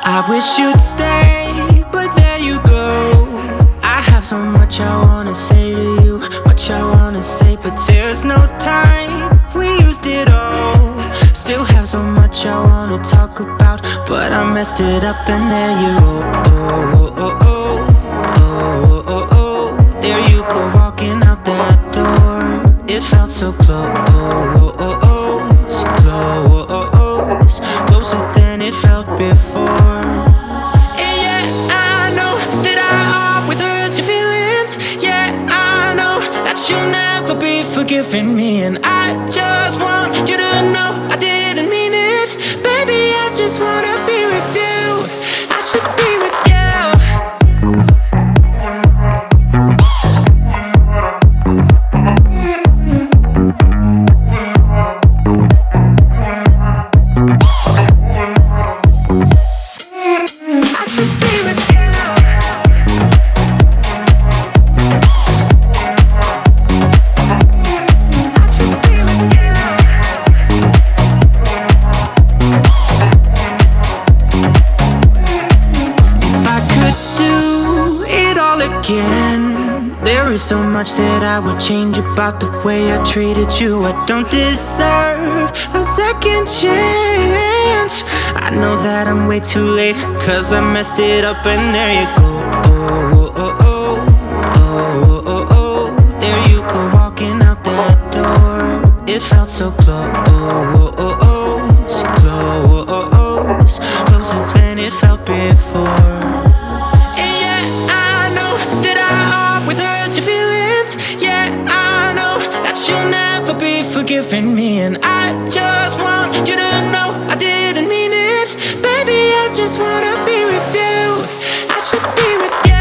I wish you'd stay, but there you go. I have so much I wanna say to you, much I wanna say, but there's no time. We used it all. Still have so much I wanna talk about, but I messed it up and there you go. Oh, oh, oh, oh, oh, oh. There you go, walking out that door. It felt so close, close, closer than it felt before. And yeah, I know that I always hurt your feelings. Yeah, I know that you'll never be forgiving me, and I just want you to know I didn't mean it. Baby, I just wanna be with you. I should be with you. So much that I would change about the way I treated you. I don't deserve a second chance. I know that I'm way too late, cause I messed it up and there you go. Oh, oh, oh, oh, oh, oh. There you go, walking out that door. It felt so close, close, closer than it felt before. Forgiving me, and I just want you to know I didn't mean it. Baby, I just wanna be with you. I should be with you.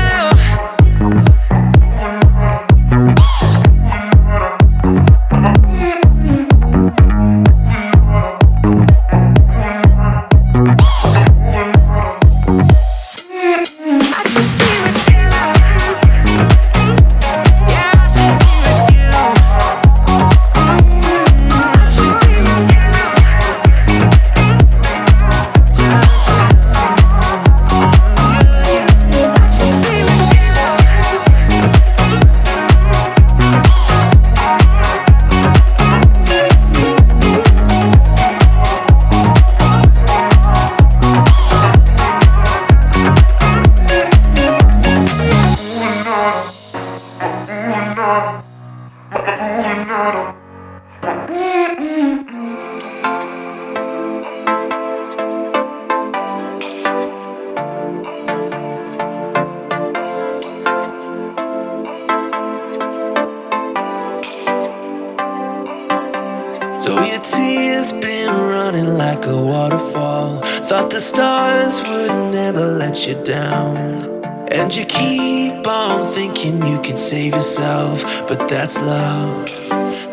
So your tears been running like a waterfall. Thought the stars would never let you down, and you keep on thinking you could save yourself. But that's love,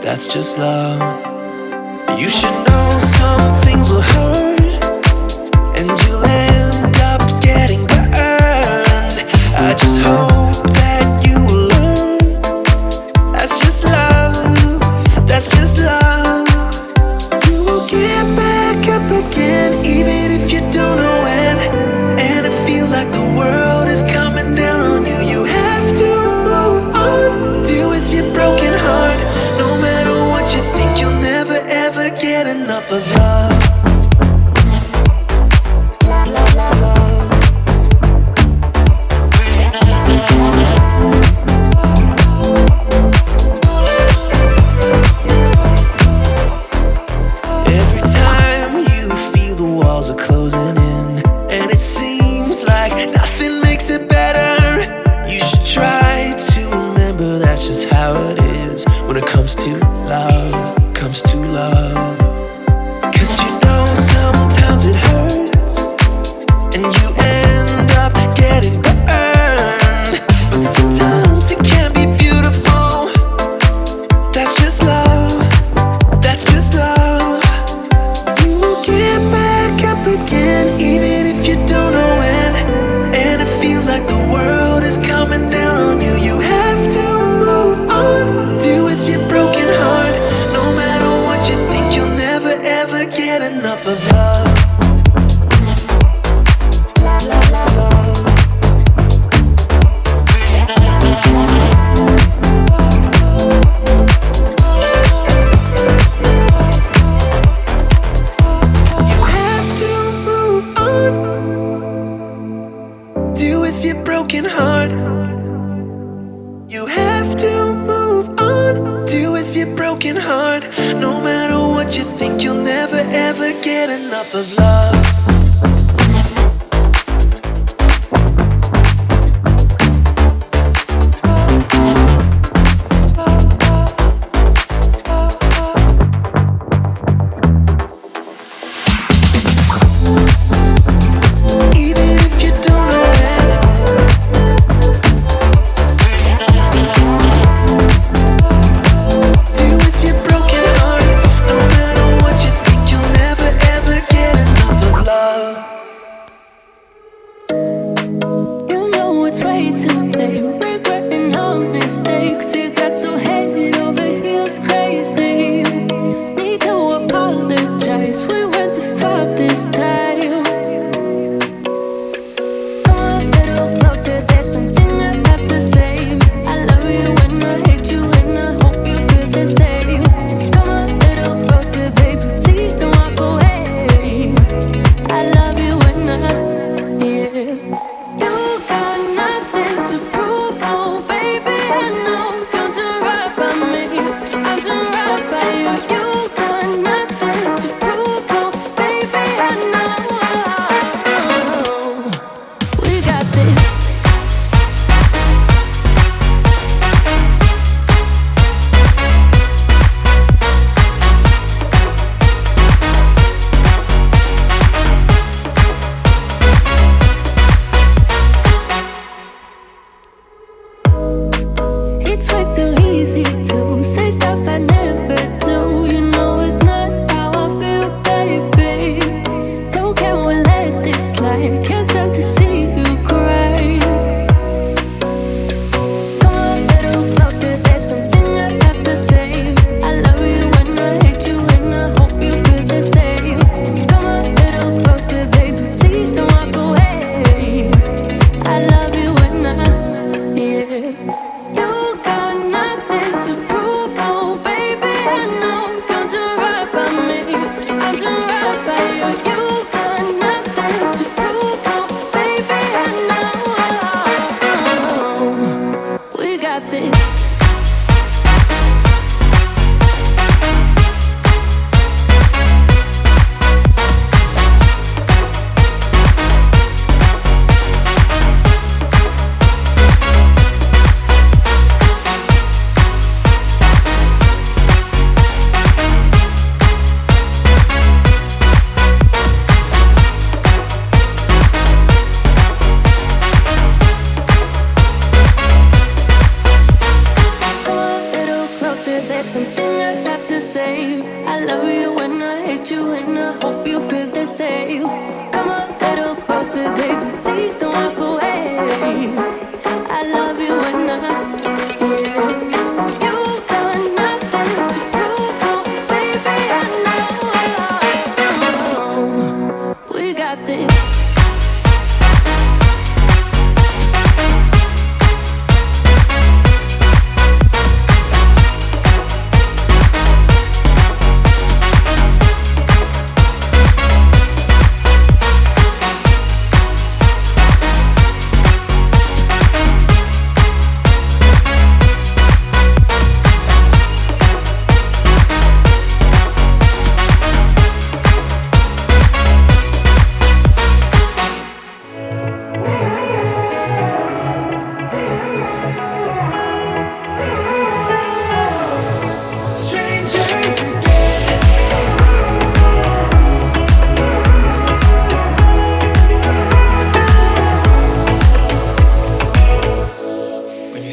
that's just love. You should know some things will hurt, and you'll end up getting burned. I just hope that you will learn. That's just love, that's just love. Get back up again, even if you don't know when. And it feels like the world is coming down on you. You have to move on, deal with your broken heart. No matter what you think, you'll never ever get enough of love. Are closing in, and it seems like nothing makes it better. You should try to remember that's just how it is when it comes to love, comes to love. Cause you know sometimes it hurts, and you end up getting burned. But sometimes it can be beautiful. That's just love, that's just love. Again, even if you don't know when, and it feels like the world is coming down on you. You have to move on, deal with your broken heart. No matter what you think, you'll never ever get enough of love. broken heart. No matter what you think, you'll never ever get enough of love.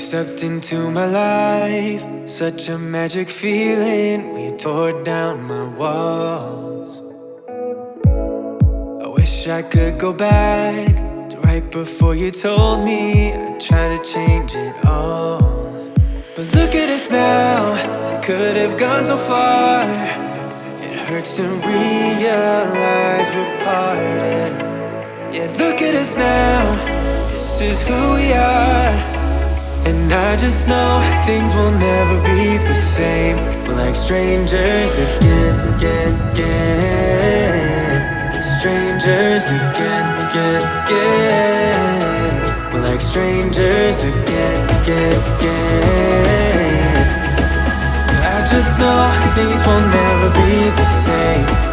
Stepped into my life, such a magic feeling when you tore down my walls. I wish I could go back to right before you told me I'd try to change it all. But look at us now, could have gone so far. It hurts to realize we're parted. Yeah, look at us now, this is who we are. And I just know things will never be the same. We're like strangers again, again, again. Strangers again, again, again. We're like strangers again, again, again. I just No, things will never be the same.